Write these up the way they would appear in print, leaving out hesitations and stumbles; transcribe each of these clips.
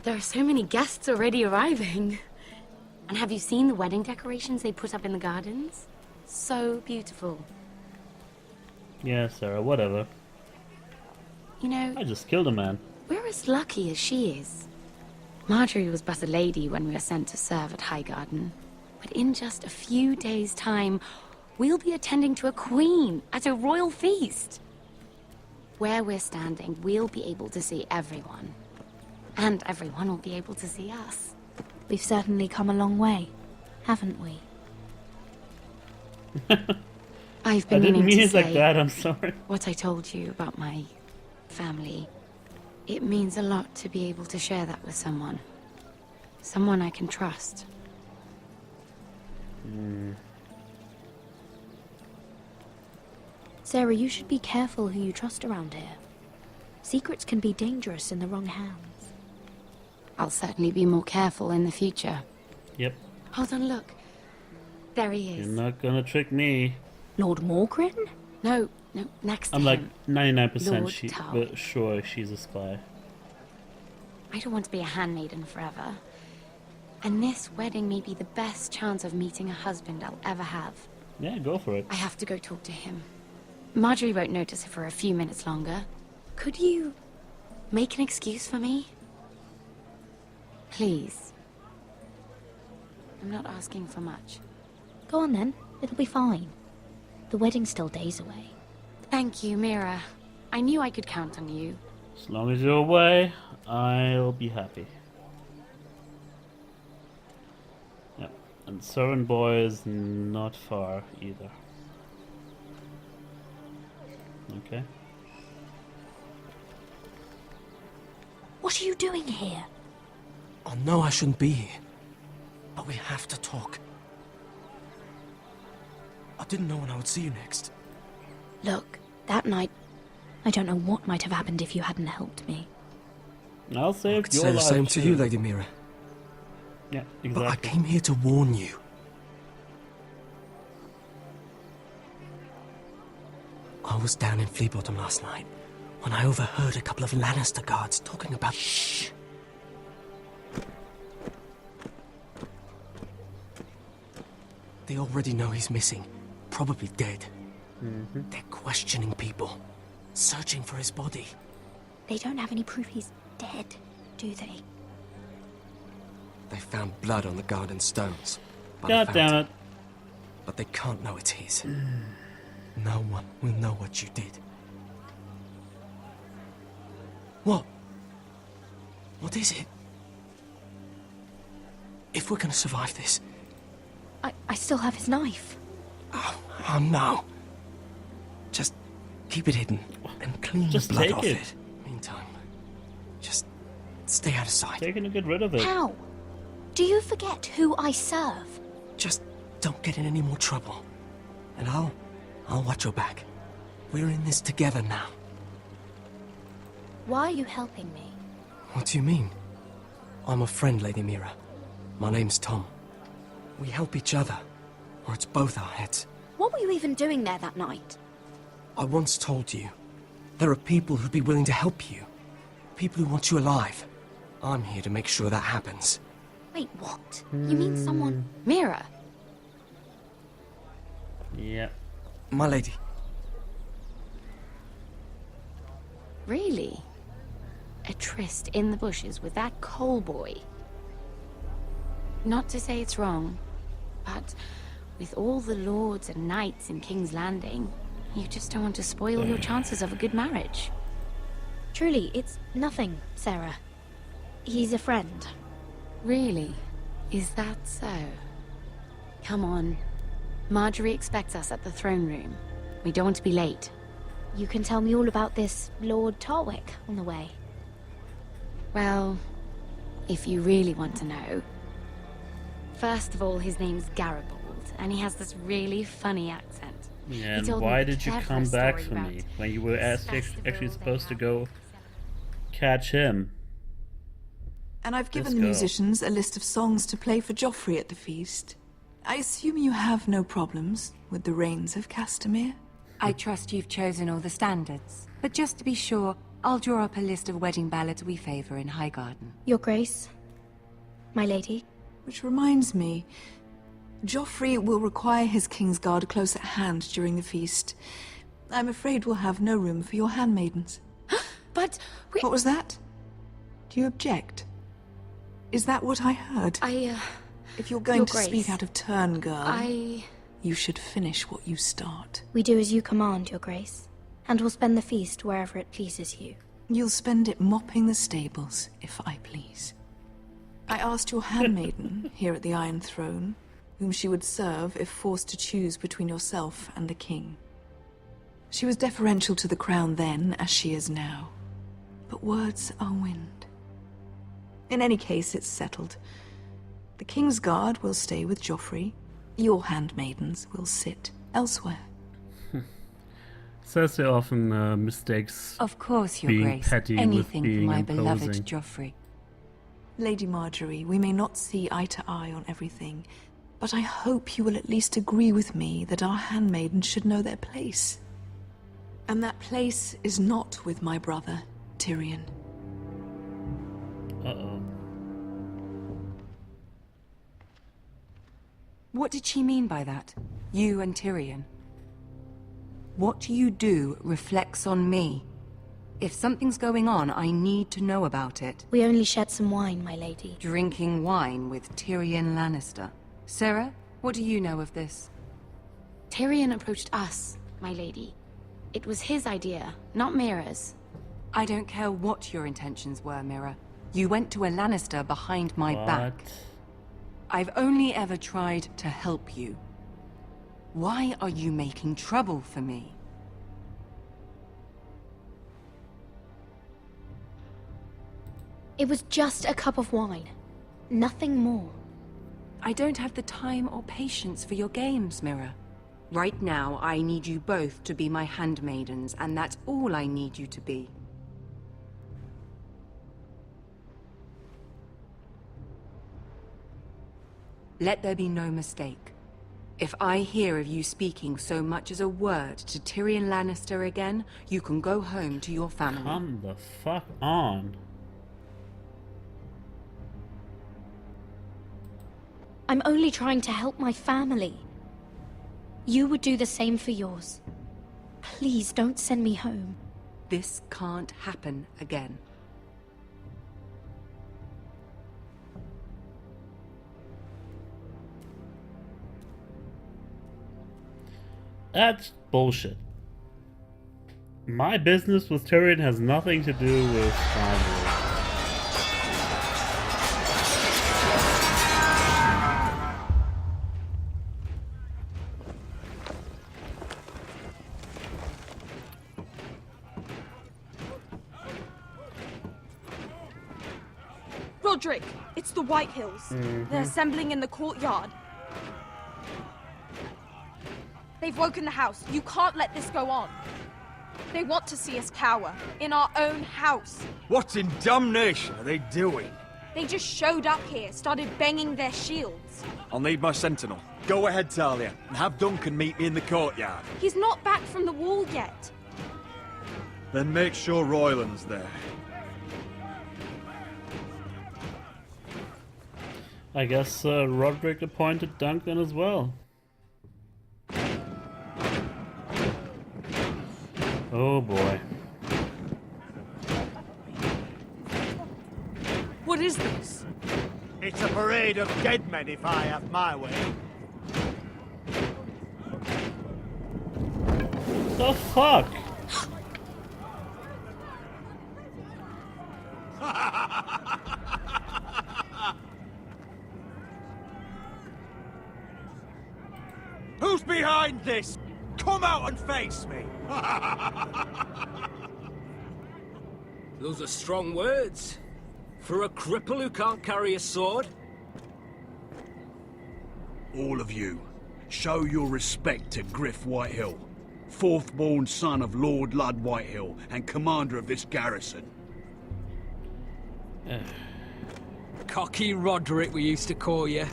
There are so many guests already arriving. And have you seen the wedding decorations they put up in the gardens? So beautiful. Yeah, Sarah, whatever. You know, I just killed a man. we're as lucky as she is. Marjorie was but a lady when we were sent to serve at Highgarden. But in just a few days' time, we'll be attending to a queen at a royal feast. Where we're standing, we'll be able to see everyone. And everyone will be able to see us. We've certainly come a long way, haven't we? I've I been didn't meaning mean to it like say that, I'm sorry. what I told you about my family. It means a lot to be able to share that with someone. Someone I can trust. Sarah, you should be careful who you trust around here. Secrets can be dangerous in the wrong hands. I'll certainly be more careful in the future. Yep. Hold on, look. There he You're is. not gonna trick me. Lord Morgrin? No, next to I'm like him. 99% Lord Tao. but sure she's a spy. I don't want to be a handmaiden forever. And this wedding may be the best chance of meeting a husband I'll ever have. Yeah, go for it. I have to go talk to him. Marjorie won't notice it for a few minutes longer. Could you make an excuse for me? Please. I'm not asking for much. Go on then, it'll be fine. The wedding's still days away. Thank you, Mira. I knew I could count on you. As long as you're away, I'll be happy. Yep. And Soren Boy is not far either. Okay. What are you doing here? I know I shouldn't be here, but we have to talk. I didn't know when I would see you next. Look, that night, I don't know what might have happened if you hadn't helped me. I'll I save could your say the life same to too. you, Lady Mira. Yeah, But I exactly. came here to warn you. I was down in Fleabottom last night when I overheard a couple of Lannister guards talking about... Shh! They already know he's missing, probably dead. They're questioning people, searching for his body. They don't have any proof he's dead, do they? They found blood on the garden stones. by the God damn fountain, it. But they can't know it's his. No one will know what you did. What? What is it? If we're gonna survive this... I still have his knife. Oh no. Just keep it hidden and clean Just the blood take off it. it. Meantime, just stay out of sight. Taking to get rid of it. How? Do you forget who I serve? Just don't get in any more trouble. And I'll watch your back. We're in this together now. Why are you helping me? What do you mean? I'm a friend, Lady Mira. My name's Tom. We help each other, or it's both our heads. What were you even doing there that night? I once told you, there are people who'd be willing to help you. People who want you alive. I'm here to make sure that happens. Wait, what? You mean someone... Mira, Yeah. My lady, really? A tryst in the bushes with that coal boy? Not to say it's wrong, but with all the lords and knights in King's Landing, you just don't want to spoil your chances of a good marriage. Truly, it's nothing, Sarah. He's a friend. Really? Is that so? Come on. Marjorie expects us at the throne room. We don't want to be late. You can tell me all about this Lord Tarwick on the way. Well, if you really want to know. First of all, his name's Garibaldi, and he has this really funny accent. Yeah, He and told me why the did you cleverest come back story for about me when you were this actually festival supposed to they go have. catch him? And I've given Let's the go. musicians a list of songs to play for Joffrey at the feast. I assume you have no problems with the Rains of Castamere? I trust you've chosen all the standards. But just to be sure, I'll draw up a list of wedding ballads we favor in Highgarden. Your Grace, my lady. Which reminds me, Joffrey will require his Kingsguard close at hand during the feast. I'm afraid we'll have no room for your handmaidens. But we... What was that? Do you object? Is that what I heard? If you're going Your to Grace, speak out of turn, girl, you should finish what you start. We do as you command, Your Grace, and will spend the feast wherever it pleases you. You'll spend it mopping the stables, if I please. I asked your handmaiden, here at the Iron Throne, whom she would serve if forced to choose between yourself and the king. She was deferential to the crown then, as she is now. But words are wind. In any case, it's settled. The Kingsguard will stay with Joffrey. Your handmaidens will sit elsewhere. Says they often mistakes Of course, Your being Grace. petty Anything with for being my imposing. beloved Joffrey. Lady Marjorie, we may not see eye to eye on everything, but I hope you will at least agree with me that our handmaidens should know their place. And that place is not with my brother, Tyrion. Uh-oh. What did she mean by that? You and Tyrion? What you do reflects on me. If something's going on, I need to know about it. We only shed some wine, my lady. Drinking wine with Tyrion Lannister. Sarah, what do you know of this? Tyrion approached us, my lady. It was his idea, not Mira's. I don't care what your intentions were, Mira. You went to a Lannister behind my back. I've only ever tried to help you. Why are you making trouble for me? It was just a cup of wine. Nothing more. I don't have the time or patience for your games, Mira. Right now, I need you both to be my handmaidens, and that's all I need you to be. Let there be no mistake. If I hear of you speaking so much as a word to Tyrion Lannister again, you can go home to your family. Come the fuck on. I'm only trying to help my family. You would do the same for yours. Please don't send me home. This can't happen again. That's bullshit. My business with Tyrion has nothing to do with family. Roderick, it's the Whitehills. They're assembling in the courtyard. They've woken the house. You can't let this go on. They want to see us cower. In our own house. What in damnation are they doing? They just showed up here, started banging their shields. I'll need my sentinel. Go ahead, Talia, and have Duncan meet me in the courtyard. He's not back from the wall yet. Then make sure Royland's there. I guess Roderick appointed Duncan as well. Oh boy. What is this? It's a parade of dead men if I have my way. The fuck? Who's behind this? Come out and face me! Those are strong words. For a cripple who can't carry a sword? All of you, show your respect to Griff Whitehill, fourth-born son of Lord Ludd Whitehill and commander of this garrison. Cocky Roderick, we used to call you.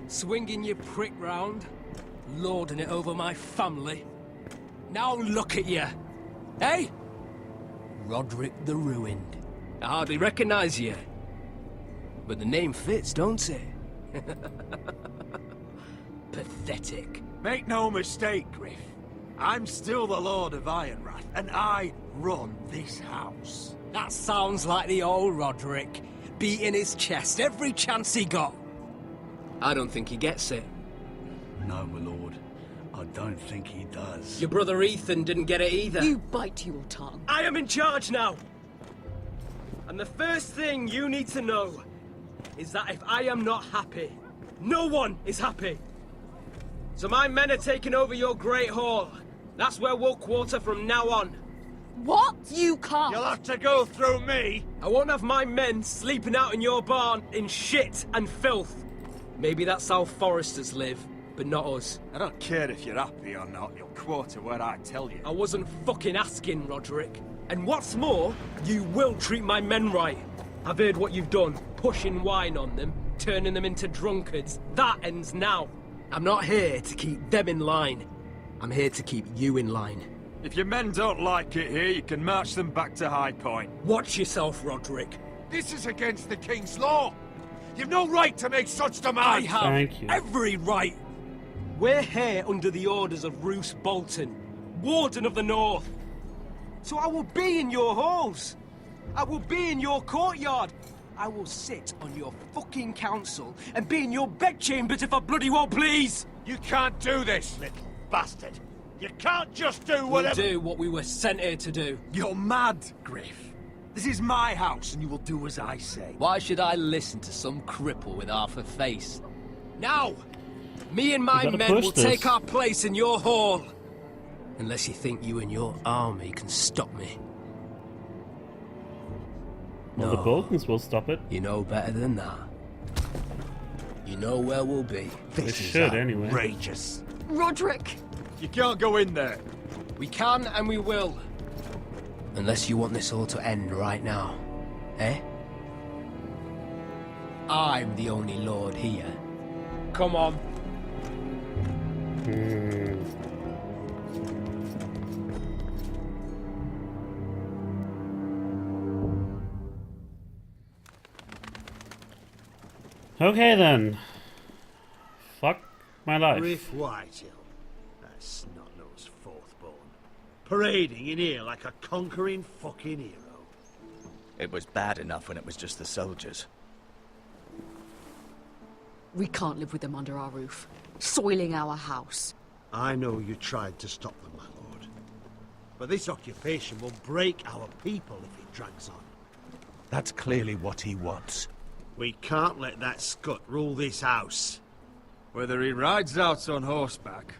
Swinging your prick round, lording it over my family. Now look at you. Hey? Roderick the Ruined. I hardly recognize you. But the name fits, don't it? Pathetic. Make no mistake, Griff. I'm still the Lord of Ironrath, and I run this house. That sounds like the old Roderick, beating his chest every chance he got. I don't think he gets it. No, my lord. I don't think he does. Your brother Ethan didn't get it either. You bite your tongue. I am in charge now! And the first thing you need to know is that if I am not happy, no one is happy. So my men are taking over your Great Hall. That's where we'll quarter from now on. What? You can't. You'll have to go through me. I won't have my men sleeping out in your barn in shit and filth. Maybe that's how foresters live, but not us. I don't care if you're happy or not. You'll quarter where I tell you. I wasn't fucking asking, Roderick. And what's more, you will treat my men right. I've heard what you've done, pushing wine on them, turning them into drunkards. That ends now. I'm not here to keep them in line. I'm here to keep you in line. If your men don't like it here, you can march them back to High Point. Watch yourself, Roderick. This is against the King's law. You've no right to make such demands. I have Thank you. every right. We're here under the orders of Roose Bolton, Warden of the North. So I will be in your halls. I will be in your courtyard. I will sit on your fucking council and be in your bedchambers if I bloody well please. You can't do this, little bastard. You can't just do We'll whatever... do what we were sent here to do. You're mad, Griff. This is my house, and you will do as I say. Why should I listen to some cripple with half a face? Now, me and my gotta men push will this. take our place in your hall. Unless you think you and your army can stop me. Well, the Boltons will stop it. You know better than that. You know where we'll be. They should, anyway. Outrageous. Roderick! You can't go in there. We can and we will. Unless you want this all to end right now. Eh? I'm the only lord here. Come on. Okay then. Fuck my life. Griff Whitehill, that snot-nosed fourth-born, parading in here like a conquering fucking hero. It was bad enough when it was just the soldiers. We can't live with them under our roof, soiling our house. I know you tried to stop them, my lord. But this occupation will break our people if it drags on. That's clearly what he wants. We can't let that scut rule this house. Whether he rides out on horseback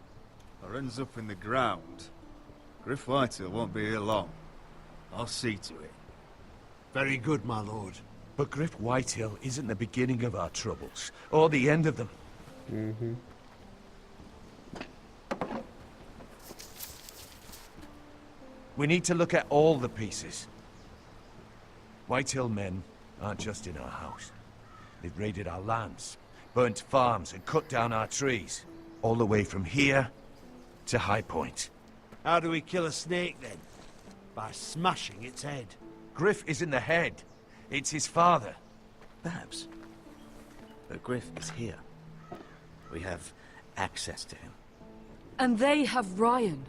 or ends up in the ground, Griff Whitehill won't be here long. I'll see to it. Very good, my lord. But Griff Whitehill isn't the beginning of our troubles, or the end of them. We need to look at all the pieces. Whitehill men aren't just in our house. They've raided our lands, burnt farms, and cut down our trees. All the way from here to High Point. How do we kill a snake, then? By smashing its head. Griff isn't the head. It's his father. Perhaps. But Griff is here. We have access to him. And they have Ryan.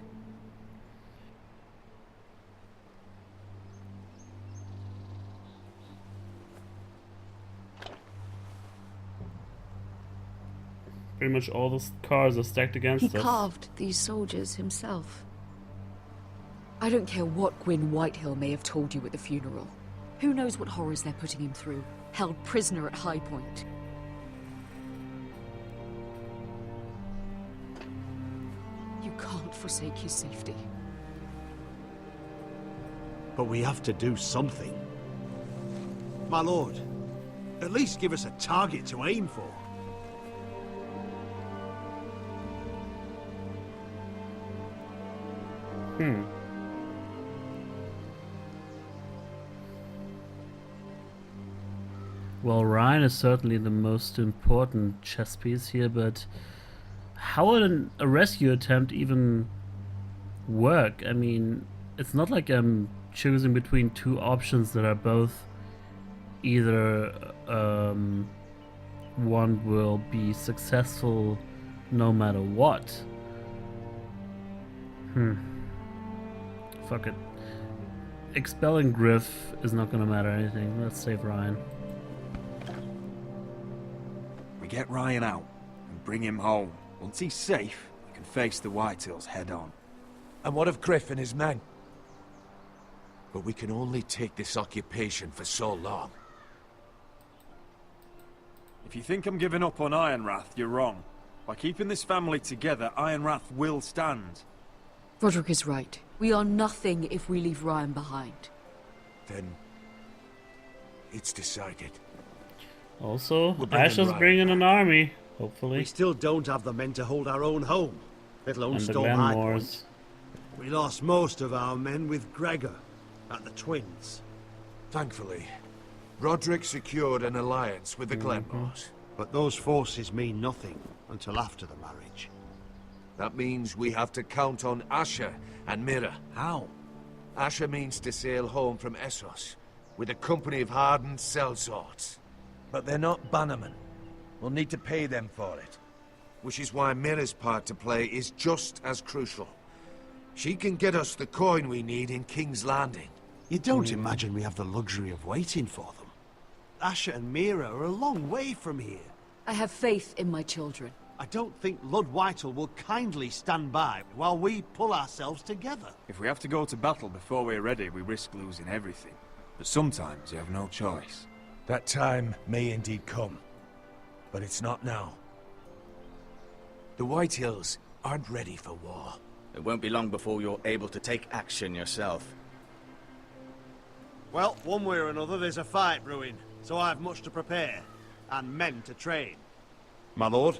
Pretty much all the cars are stacked against He us. carved these soldiers himself. I don't care what Gwyn Whitehill may have told you at the funeral. Who knows what horrors they're putting him through, held prisoner at High Point. You can't forsake his safety. But we have to do something. My lord, at least give us a target to aim for. Well, Ryan is certainly the most important chess piece here, but how would a rescue attempt even work? I mean, it's not like I'm choosing between two options that are both either one will be successful no matter what. Fuck it. Expelling Griff is not gonna matter anything. Let's save Ryan. We get Ryan out and bring him home. Once he's safe, we can face the Whitehills head on. And what of Griff and his men? But we can only take this occupation for so long. If you think I'm giving up on Ironrath, you're wrong. By keeping this family together, Ironrath will stand. Roderick is right. We are nothing if we leave Ryan behind. Then it's decided. Also, We'll bring him Asher's right bringing an army, hopefully. We still don't have the men to hold our own home, let alone And the storm High Glenmores. Point. We lost most of our men with Gregor at the Twins. Thankfully, Roderick secured an alliance with the Glenmores. But those forces mean nothing until after the marriage. That means we have to count on Asher and Mira. How? Asher means to sail home from Essos with a company of hardened sellswords. But they're not bannermen. We'll need to pay them for it. Which is why Mira's part to play is just as crucial. She can get us the coin we need in King's Landing. You don't imagine we have the luxury of waiting for them? Asher and Mira are a long way from here. I have faith in my children. I don't think Lord Whitehall will kindly stand by while we pull ourselves together. If we have to go to battle before we're ready, we risk losing everything. But sometimes you have no choice. That time may indeed come, but it's not now. The Whitehills aren't ready for war. It won't be long before you're able to take action yourself. Well, one way or another, there's a fight brewing, so I have much to prepare, and men to train. My lord?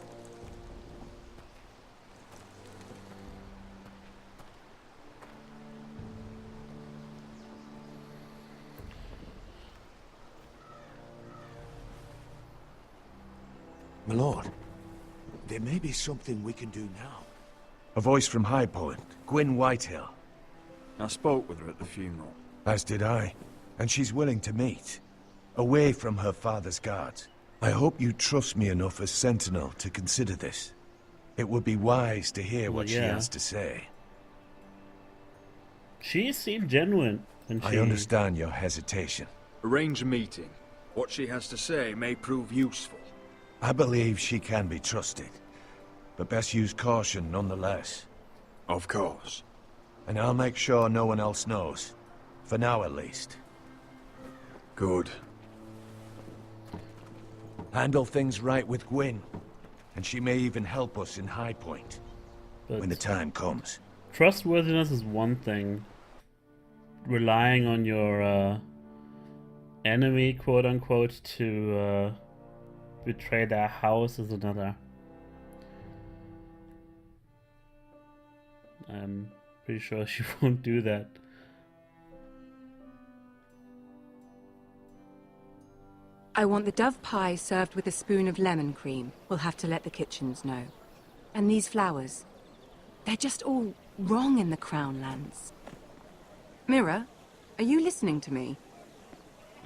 My lord, there may be something we can do now. A voice from High Point, Gwyn Whitehill. I spoke with her at the funeral. As did I. And she's willing to meet. Away from her father's guards. I hope you trust me enough as Sentinel to consider this. It would be wise to hear what she has to say. She seemed genuine. I understand your hesitation. Arrange a meeting. What she has to say may prove useful. I believe she can be trusted. But best use caution nonetheless. Of course. And I'll make sure no one else knows. For now, at least. Good. Handle things right with Gwyn. And she may even help us in High Point. But when the time comes. Trustworthiness is one thing. Relying on your enemy, quote-unquote, to betray their house is another. I'm pretty sure she won't do that. I want the dove pie served with a spoon of lemon cream. We'll have to let the kitchens know. And these flowers. They're just all wrong in the Crown lands. Mira, are you listening to me?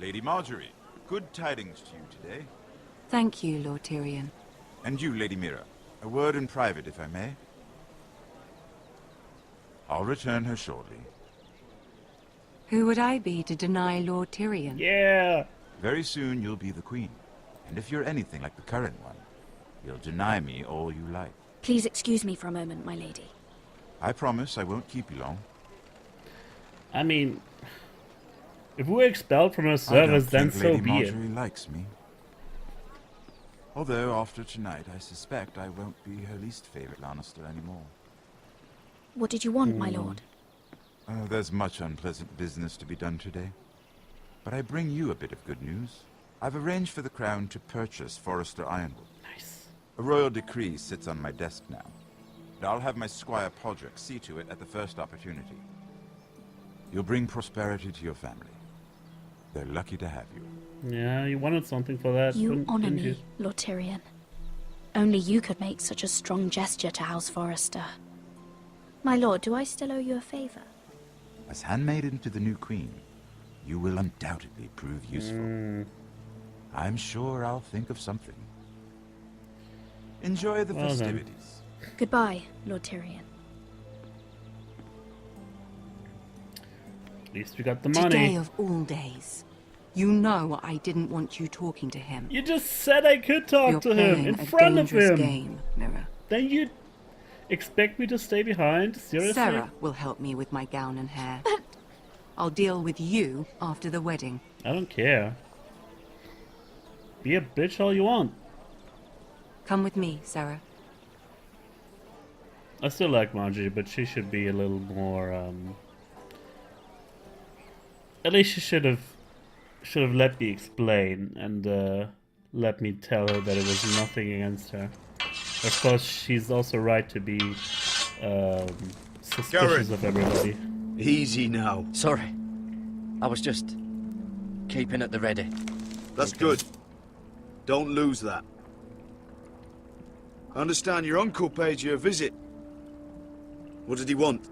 Lady Marjorie, good tidings to you today. Thank you, Lord Tyrion. And you, Lady Mira. A word in private, if I may. I'll return her shortly. Who would I be to deny Lord Tyrion? Yeah! Very soon you'll be the queen. And if you're anything like the current one, you'll deny me all you like. Please excuse me for a moment, my lady. I promise I won't keep you long. I mean, if we're expelled from her service, then so Lady be it. Marjorie likes me. Although after tonight, I suspect I won't be her least favorite Lannister anymore. What did you want, my lord? Oh, there's much unpleasant business to be done today. But I bring you a bit of good news. I've arranged for the Crown to purchase Forrester Ironwood. Nice. A royal decree sits on my desk now. And I'll have my squire Podrick see to it at the first opportunity. You'll bring prosperity to your family. They're lucky to have you. Yeah, you wanted something for that. You honor didn't you? me, Lord Tyrion. Only you could make such a strong gesture to House Forrester. My lord, do I still owe you a favor? As handmaiden to the new queen, you will undoubtedly prove useful. I'm sure I'll think of something. Enjoy the festivities. Goodbye, Lord Tyrion. At least we got the money. Today of all days. You know I didn't want you talking to him. You just said I could talk You're to him in playing a front of dangerous him. Game, Mira. Then you expect me to stay behind? Seriously? Sarah will help me with my gown and hair. I'll deal with you after the wedding. I don't care. Be a bitch all you want. Come with me, Sarah. I still like Marjorie, but she should be a little more, at least she should have let me explain and let me tell her that it was nothing against her. Of course, she's also right to be suspicious of everybody. Easy now. Sorry. I was just keeping at the ready. That's good. Don't lose that. I understand your uncle paid you a visit. What did he want?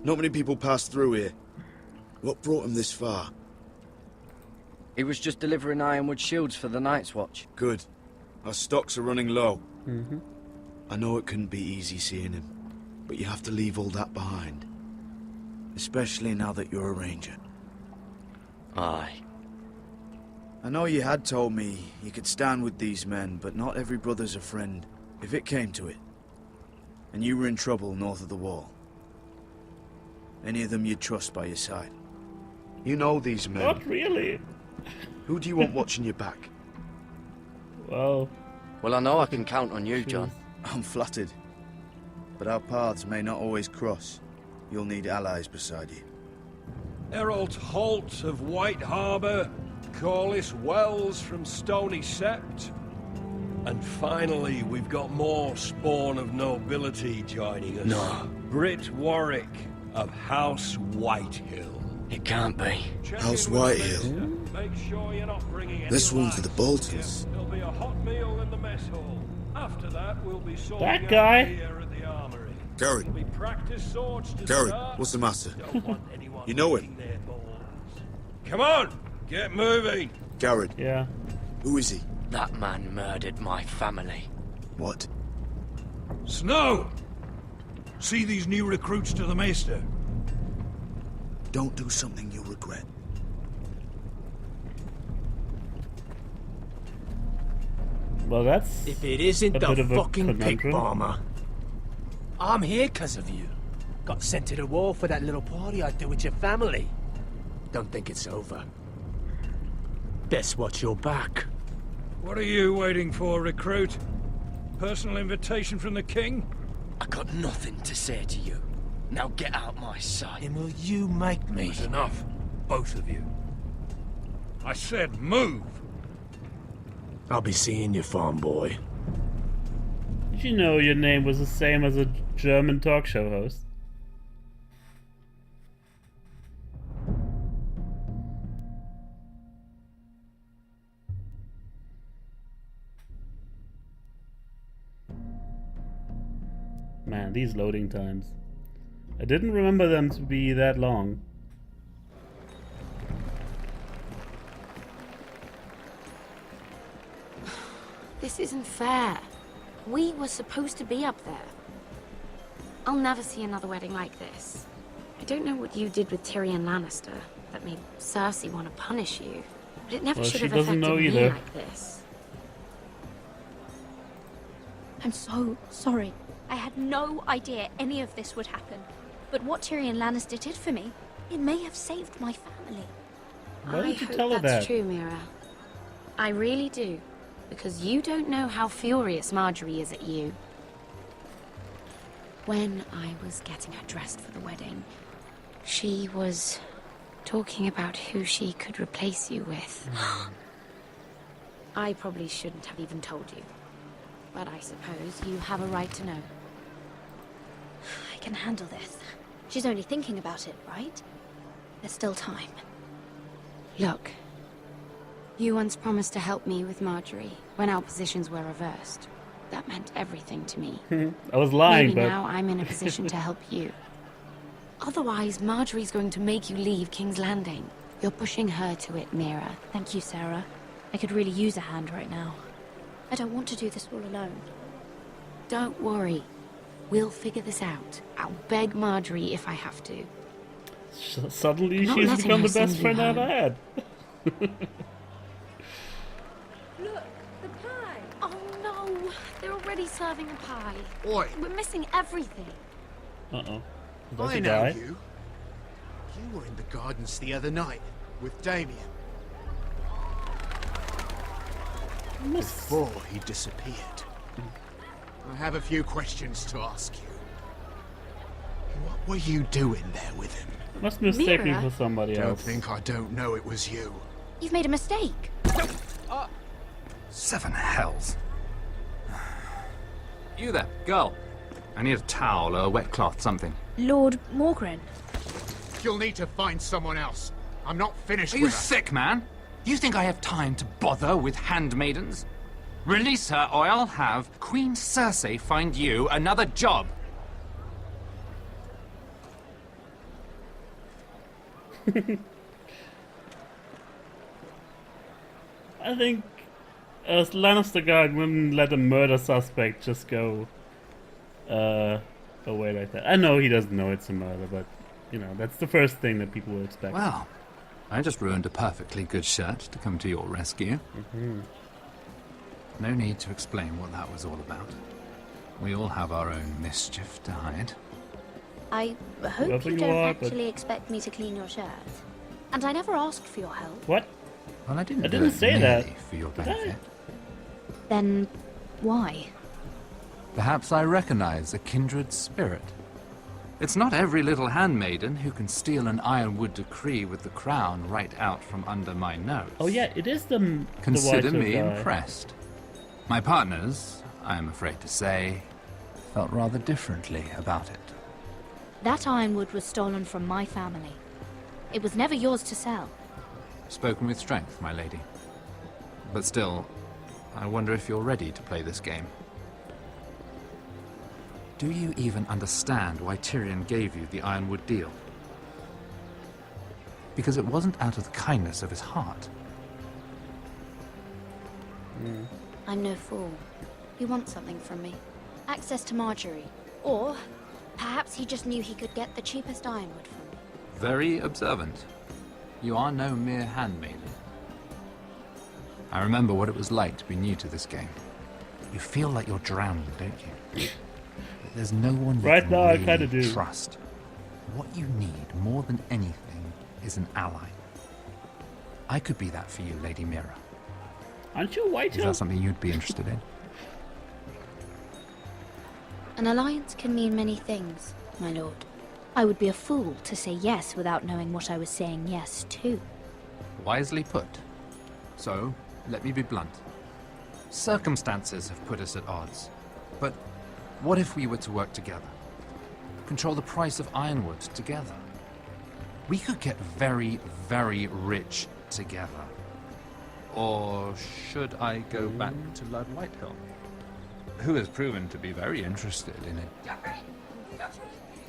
Not many people pass through here. What brought him this far? He was just delivering ironwood shields for the Night's Watch. Good. Our stocks are running low. Mm-hmm. I know it couldn't be easy seeing him, but you have to leave all that behind. Especially now that you're a ranger. Aye. I know you had told me you could stand with these men, but not every brother's a friend, if it came to it. And you were in trouble north of the wall. Any of them you'd trust by your side. You know these men. Not really. Who do you want watching your back? Well, I know I can count on you, John. I'm flattered. But our paths may not always cross. You'll need allies beside you. Errol Holt of White Harbour, Corliss Wells from Stony Sept. And finally, we've got more spawn of nobility joining us. No. Britt Warwick of House Whitehill. It can't be. House Whitehill? Make sure you're not bringing any This one for the light. Boltons. There'll be a hot meal in the mess hall. After that, we'll be sorting That out guy? beer at the armory. Gary. There'll be practice swords to Gary, start. what's the matter? Don't want anyone You know him? licking their balls. Come on, get moving. Garrett. Yeah. Who is he? That man murdered my family. What? Snow! See these new recruits to the Maester? Don't do something you'll regret. Well, that's If it isn't a the bit of a fucking pig conundrum. farmer. I'm here because of you. Got sent to the war for that little party I did with your family. Don't think it's over. Best watch your back. What are you waiting for, recruit? Personal invitation from the king? I got nothing to say to you. Now get out my sight. And will you make me? That's enough, both of you. I said move! I'll be seeing you, farm boy. Did you know your name was the same as a German talk show host? Man, these loading times. I didn't remember them to be that long. This isn't fair. We were supposed to be up there. I'll never see another wedding like this. I don't know what you did with Tyrion Lannister that made Cersei want to punish you, but it never Well, should she have doesn't affected know me either. like this. I'm so sorry. I had no idea any of this would happen. But what Tyrion Lannister did for me, it may have saved my family. Why I didn't you hope tell her that's that? true, Mira. I really do. Because you don't know how furious Marjorie is at you. When I was getting her dressed for the wedding, she was talking about who she could replace you with. I probably shouldn't have even told you. But I suppose you have a right to know. I can handle this. She's only thinking about it, right? There's still time. Look, you once promised to help me with Marjorie when our positions were reversed. That meant everything to me. I was lying, Maybe but now I'm in a position to help you. Otherwise, Marjorie's going to make you leave King's Landing. You're pushing her to it, Mira. Thank you, Sarah. I could really use a hand right now. I don't want to do this all alone. Don't worry. We'll figure this out. I'll beg Marjorie if I have to. Suddenly Not she's letting become her the best send you friend I've home. had. Look, the pie! Oh no! They're already serving the pie. Oi. We're missing everything. Uh-oh. Does I he know die? you. You were in the gardens the other night with Damien. Before he disappeared. I have a few questions to ask you. What were you doing there with him? Must mistake me Mira? for somebody Don't else. think I don't know it was you. You've made a mistake. Seven hells. You there, girl. I need a towel or a wet cloth, something. Lord Morgren. You'll need to find someone else. I'm not finished Are you with her. sick, man? You think I have time to bother with handmaidens? Release her, or I'll have Queen Cersei find you another job. I think as Lannister guard wouldn't let a murder suspect just go away like that. I know he doesn't know it's a murder, but you know, that's the first thing that people will expect. Well, I just ruined a perfectly good shirt to come to your rescue. No need to explain what that was all about. We all have our own mischief to hide. I hope Whoever you you don't are, but- actually expect me to clean your shirt. And I never asked for your help. What? Well, I didn't I do didn't it say that. merely for your Did I? benefit. Then why? Perhaps I recognize a kindred spirit. It's not every little handmaiden who can steal an ironwood decree with the crown right out from under my nose. Oh yeah, it is the Consider the me White guy. impressed. My partners, I am afraid to say, felt rather differently about it. That ironwood was stolen from my family. It was never yours to sell. Spoken with strength, my lady. But still, I wonder if you're ready to play this game. Do you even understand why Tyrion gave you the ironwood deal? Because it wasn't out of the kindness of his heart. I'm no fool. He wants something from me. Access to Marjorie. Or perhaps he just knew he could get the cheapest ironwood from me. Very observant. You are no mere handmaiden. I remember what it was like to be new to this game. You feel like you're drowning, don't you? That there's no one you Right can now, I really kinda do. trust. What you need more than anything is an ally. I could be that for you, Lady Mira. Aren't you white? Is that something you'd be interested in? An alliance can mean many things, my lord. I would be a fool to say yes without knowing what I was saying yes to. Wisely put. So, let me be blunt. Circumstances have put us at odds. But what if we were to work together? Control the price of ironwood together? We could get very, very rich together. Or should I go back to Lord Whitehill, who has proven to be very interested in it?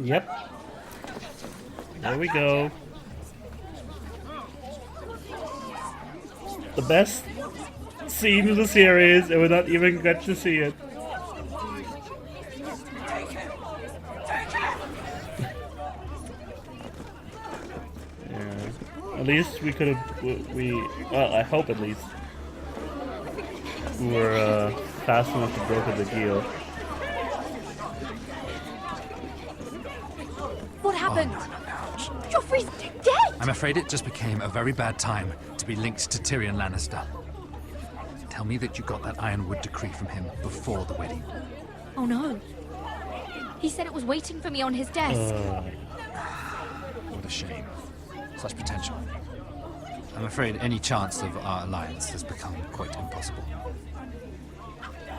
Yep. There we go. The best scene of the series, and we not even got to see it. Yeah. At least we could have. Well, I hope at least we were fast enough to broker the deal. What happened? Joffrey's dead! I'm afraid it just became a very bad time to be linked to Tyrion Lannister. Tell me that you got that ironwood decree from him before the wedding. Oh no. He said it was waiting for me on his desk. What a shame. Such potential. I'm afraid any chance of our alliance has become quite impossible.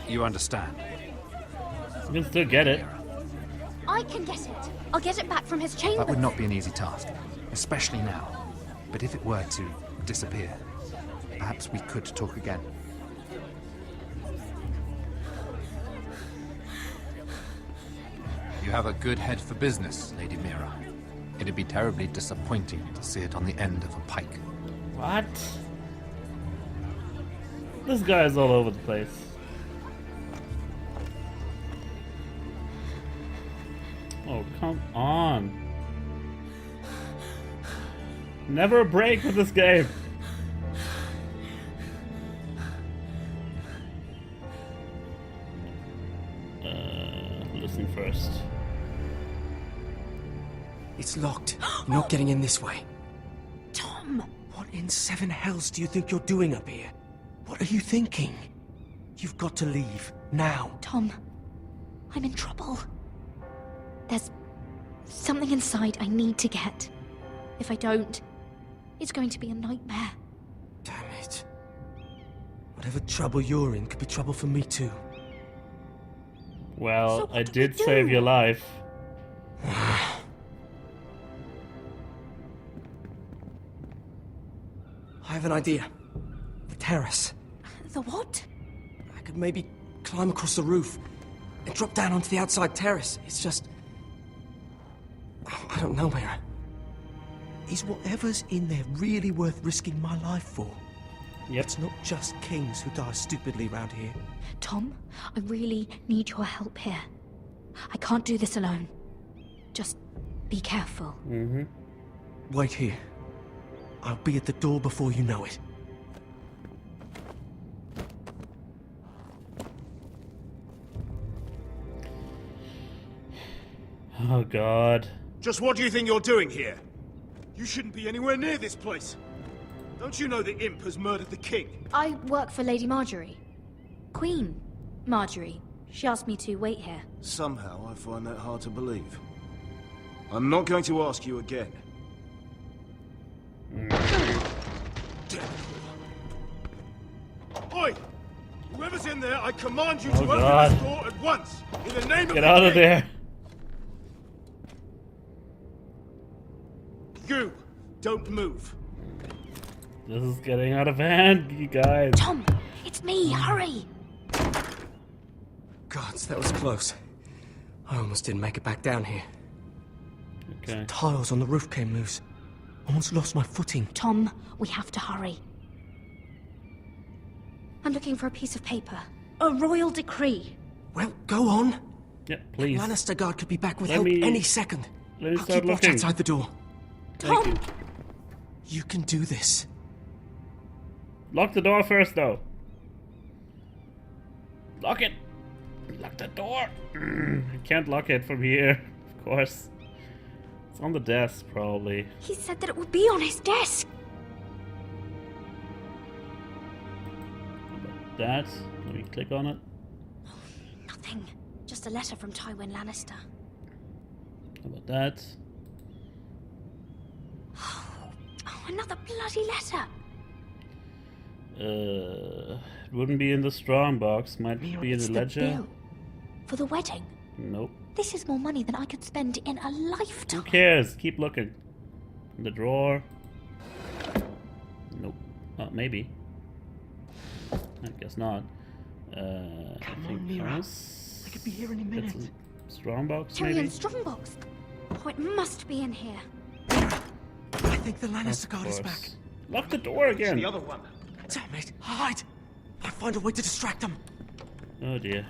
You understand? You can still get it. I can get it. I'll get it back from his chamber. That would not be an easy task, especially now. But if it were to disappear, perhaps we could talk again. You have a good head for business, Lady Mira. It'd be terribly disappointing to see it on the end of a pike. What? This guy is all over the place. Oh, come on. Never a break with this game. Listen first. It's locked. You're not getting in this way. Tom! What in seven hells do you think you're doing up here? What are you thinking? You've got to leave. Now. Tom, I'm in trouble. There's something inside I need to get. If I don't, it's going to be a nightmare. Damn it. Whatever trouble you're in could be trouble for me too. Well, So I did save your life. I have an idea. The terrace. The what? I could maybe climb across the roof and drop down onto the outside terrace. It's just... I don't know, Mira. Is whatever's in there really worth risking my life for? Yep. It's not just kings who die stupidly around here. Tom, I really need your help here. I can't do this alone. Just be careful. Mm-hmm. Wait here. I'll be at the door before you know it. Oh, God. Just what do you think you're doing here? You shouldn't be anywhere near this place. Don't you know the imp has murdered the king? I work for Lady Marjorie. Queen Marjorie. She asked me to wait here. Somehow I find that hard to believe. I'm not going to ask you again. Oi! Whoever's in there, I command you to open this door at once! In the name of Get out of there! You! Don't move! This is getting out of hand, you guys. Tom! It's me! Hurry! Gods, that was close. I almost didn't make it back down here. Okay. The tiles on the roof came loose. Almost lost my footing. Tom, we have to hurry. I'm looking for a piece of paper. A royal decree. Well, go on. Yeah, please. Lannister guard could be back with Let help me- any second. let me I'll start keep watch looking. outside the door. Thank you. You can do this. Lock the door first, though. Lock it. Lock the door. I can't lock it from here, of course. It's on the desk, probably. He said that it would be on his desk. That. Let me click on it. Nothing. Just a letter from Tywin Lannister. How about that? Oh, another bloody letter. It wouldn't be in the strong box. Might be in It's the the ledger. bill for the wedding. Nope. This is more money than I could spend in a Who lifetime. cares? Keep looking. In the drawer. Nope. Maybe. I guess not. Come on, Mira. I could be here any minute. Strong box, Tyrion maybe? Strongbox. Oh, it must be in here. I think the Lannister Of guard is course. back. Lock the door again. The other one. Damn it! Hide! I'll find a way to distract them. Oh dear.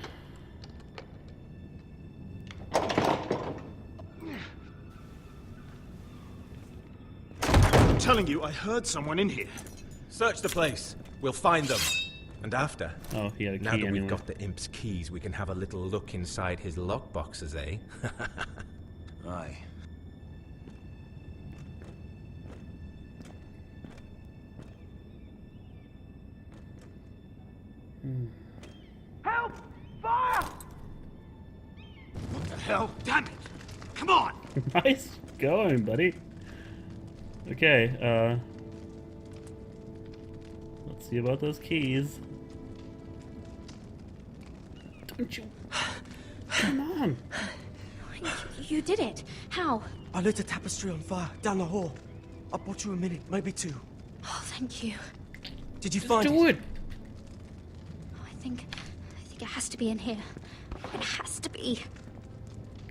I'm telling you, I heard someone in here. Search the place. We'll find them. And after, Oh, he had a now key that anyway. we've got the imp's keys, we can have a little look inside his lockboxes, eh? Aye. Help! Fire! What the hell? Damn it! Come on! Nice going, buddy. Okay, let's see about those keys. Don't you? Come on. You did it. How? I lit a tapestry on fire down the hall. I bought you a minute, maybe two. Oh, thank you. Did you find Do it. Oh, I think it has to be in here. It has to be.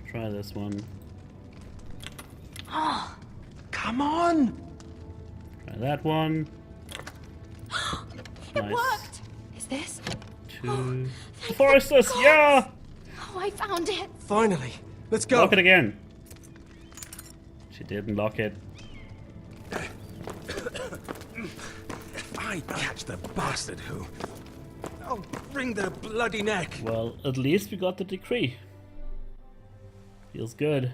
Try this one. Oh. Come on! Try that one. It Nice. worked! Is this? 2. The foresters, yeah! Oh, I found it! Finally. Let's go. Lock it again. She didn't lock it. If I catch the bastard who... I'll wring their bloody neck. Well, at least we got the decree. Feels good.